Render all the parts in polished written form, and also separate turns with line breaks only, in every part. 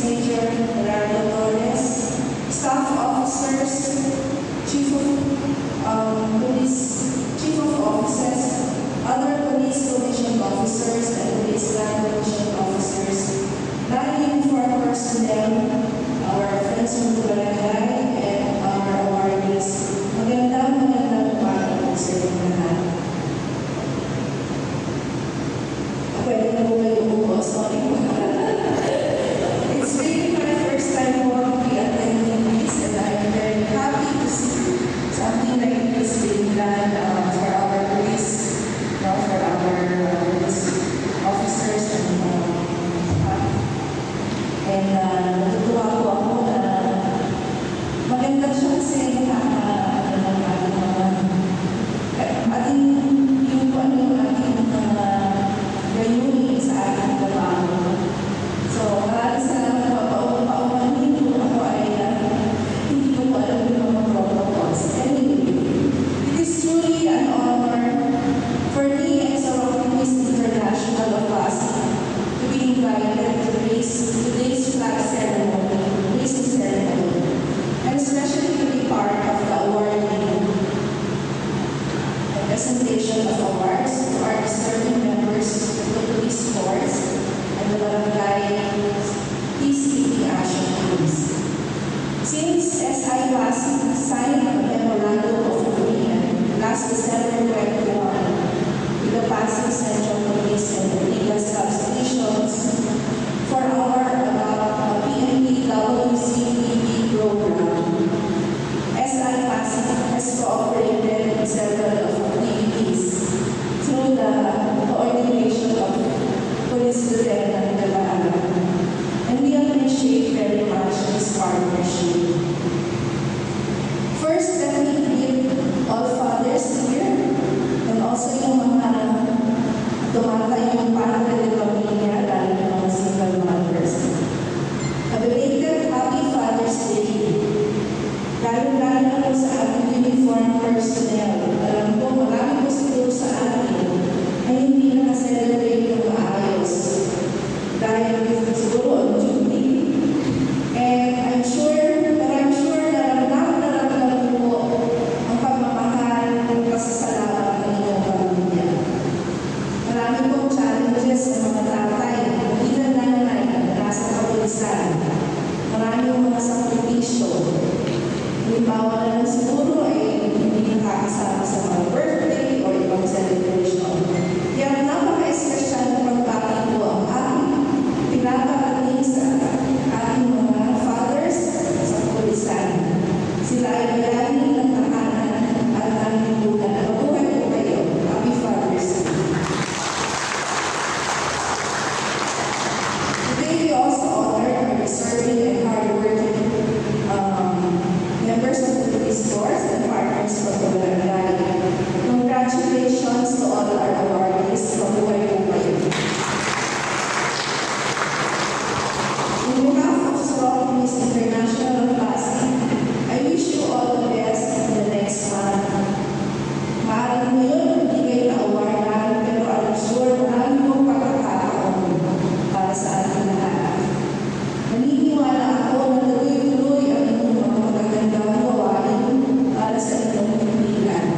Major Gerardo Torres, staff officers, chief of officers, other police commissioned officers, and police land commissioned officers, non-uniformed personnel, our friends from the barangay, and our awardees. Magandang umaga po sa inyong lahat. Pwede na po kayo umupo. Sorry po. It's really my first time po to be attending this, and I'm very happy to see something like this being done for our police, for our police officers, and natutuwa po ako na maganda siya kasi ating yung ating gayuni sa ating trabaho. So, maraming salamat po. Paumanin po ako ay hindi ko po alam yung mga protocols. Anyway, it is truly an honor for me as a Rockville International of Pasig to be invited to today's flag ceremony, raising ceremony, and especially to be part of the awarding presentation of awards to our deserving members of the police force and the barangay peacekeeping action teams. Since SI Pasig signed a memorandum of agreement last December 21 with the Pasig Central Police and the legal substations for our PNP WCPP program, SI Pasig has cooperated in several of activities through the coordination of Police Lieutenant Navarra, and we appreciate very much this partnership. First, let me greet all fathers here and also yung mga tumatayong padre de pamilya, lalo ng mga single mothers. A belated Happy Father's Day. Lalo-lalo na po sa ating uniform personnel. Alam ko, marami po siguro sa atin ay hindi na-celebrate ng maayos dahil siguro on duty. And I'm sure na ramdam po ang pagmamahal ng pasasalamat ng inyong pamilya. Marami pong challenges sa mga tatay, hindi na nanay na nasa kapulisan. Marami mga sakripisyo. Halimbawa na lang siguro ay hindi nakakasama sa mga birthday o ibang celebration. Kaya napaka-espesyal na pagbati po ang ating pinaparating sa ating mga fathers sa kapulisan. Sila ay bayani ng tahanan at nanlibugan. Mabuhay po kayo. Happy Father's Day. Today we also honor our deserving and hardworking members of the police force and partners from the barangay. Congratulations to all our awardees. Mabuhay po kayo. On behalf of Rockville International of Pasig, I wish you all the best in the next month. Maaaring ngayon bigay na awardan, pero I'm sure marami pong pagkakataon para sa ating lahat. Naniniwala ako na tuloy-tuloy ang inyong mga magagandang gawain para sa inyong pamilyan.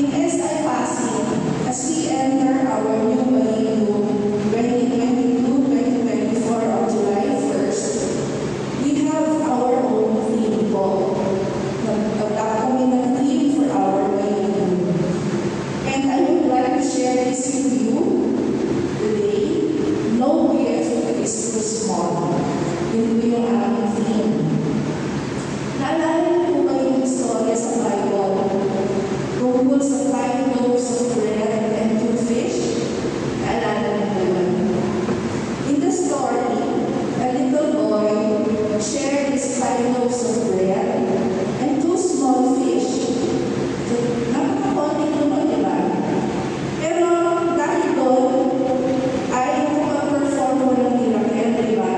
In SI Pasig, as we enter our new Balilo 2022-2024 on July 1st, we have our own theme po. Nagtagdak kami ng theme for our Balilo. And I would like to share this with you today. No gift is too small. Yun po yung aming theme. Naalala niyo po ba yung istorya sa Bible tungkol sa 5 loaves of bread and 2 fish? Naalala niyo po ba? In the story, a little boy shared his 5 loaves of bread and 2 small fish. So, napakakonting naman, di ba? Pero dahil doon, ay nakapag-perform mo ng miracle, di ba?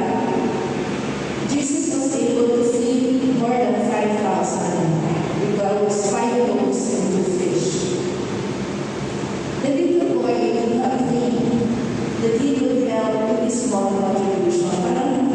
Jesus was able to feed more than 5,000 with those 5 loaves and 2 fish. The little boy did not think that he could help with his small contribution. Parang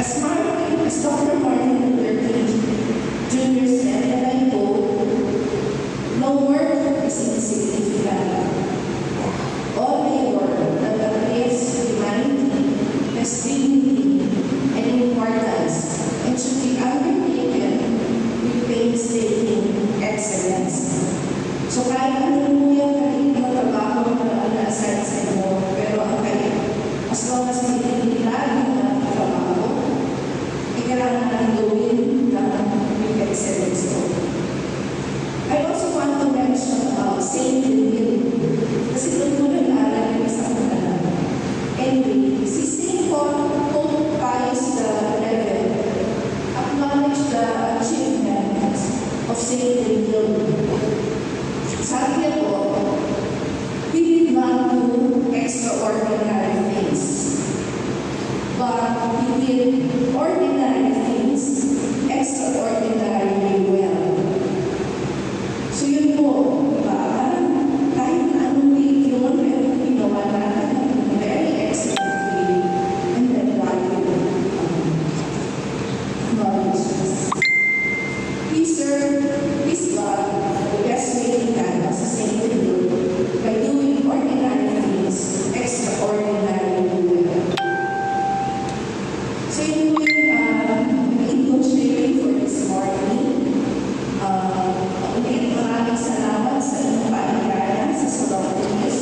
As Dr. Martin Luther King Jr. said, and I quote, "No work is insignificant. All labor that uplifts humanity has dignity and importance and should be undertaken with painstaking excellence." So kahit ano mo yung kalit na trabaho na na-assign sa inyo, pero ang kalit, as long as may dignidad na trabaho, kailangan natin gawin with excellence. I also want to mention Saint Paul. Kasi doon ko nag-aaral yung sa kanila. Anyway, si Saint Paul, Pope Pius XI, acknowledged the achievements of Saint Paul. Sabi niya po, "We did not do extraordinary things, but we did ordinary things extraordinarily well." So yun po, diba? Kahit na anong way yun, pero ginawa natin in a very excellent way, and then God will acknowledge us. Please God, the best way we can as a Saint Paul, by doing ordinary things extraordinarily well. So yun po yung input sharing for this morning. Ulit maraming salamat sa inyong paanyaya sa Solomons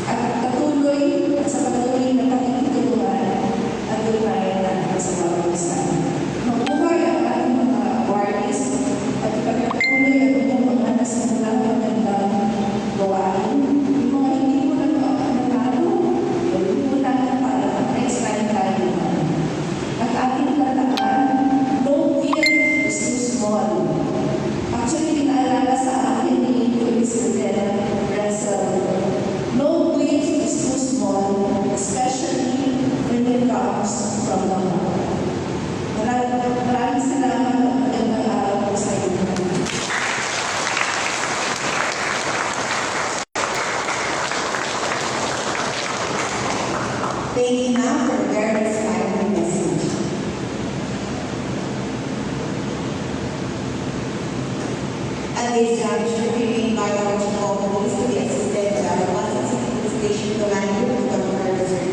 at sa patuloy na pakikitulungan at tunayan natin sa bawat isa. Mabuhay ang ating mga awardees at ipagpatuloy ang inyong mga nasimulang magandang gawain. Yung mga hindi mo nanalo, gawin mo natin para next time tayo naman. At ating tatandaan, no gift is too small. Actually, pinaalala sa akin ni Police Lieutenant Russell, no gift is too small, especially when it comes from the heart. Maraming salamat at magandang araw po sa inyo.
Thank you now for a very inspiring message. At this juncture, we invite our chief police to be assisted by our Pasig City Station Commander, Dr. Rizal.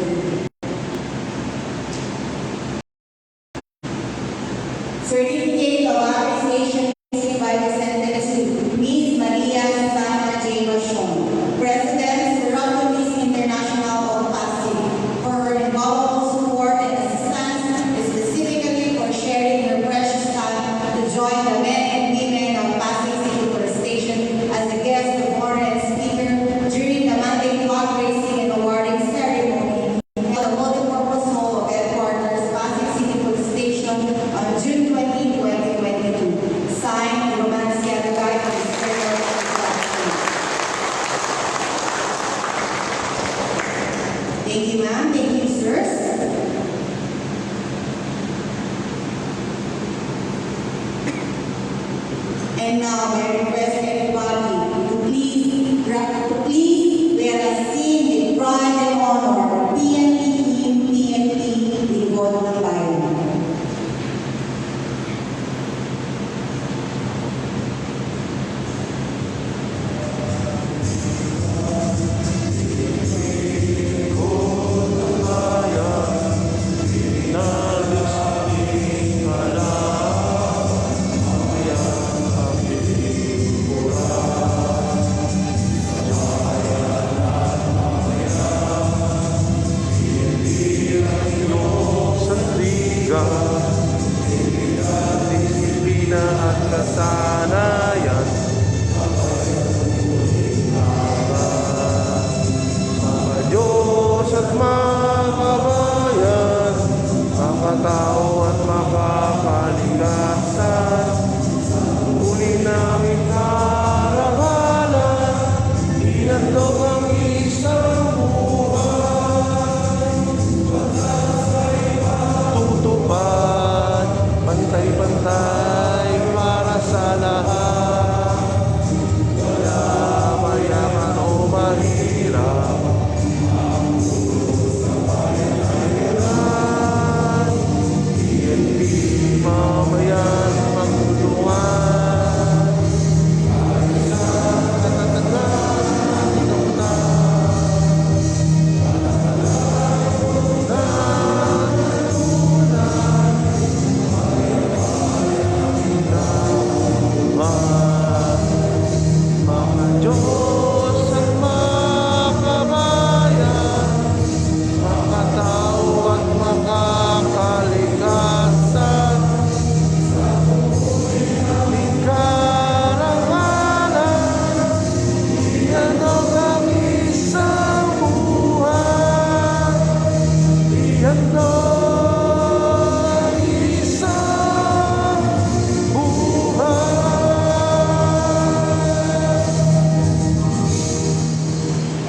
Certificate of appreciation issued by the Senate to Ms. Maria Susana J. Machon, President, Toronto Miss International of Pasig, for her invaluable support and assistance, and specifically for sharing her precious time to join the men and women of Pasig City Police Station as a guest of honor and speaker during the Monday flag raising and awarding ceremony held at the multipurpose hall of headquarters, Pasig City Police Station on June 20, 2022.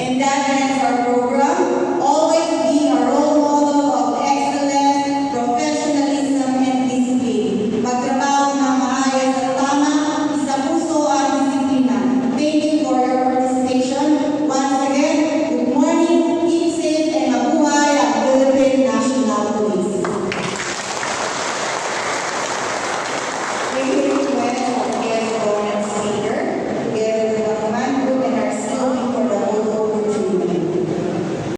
And that ends our program.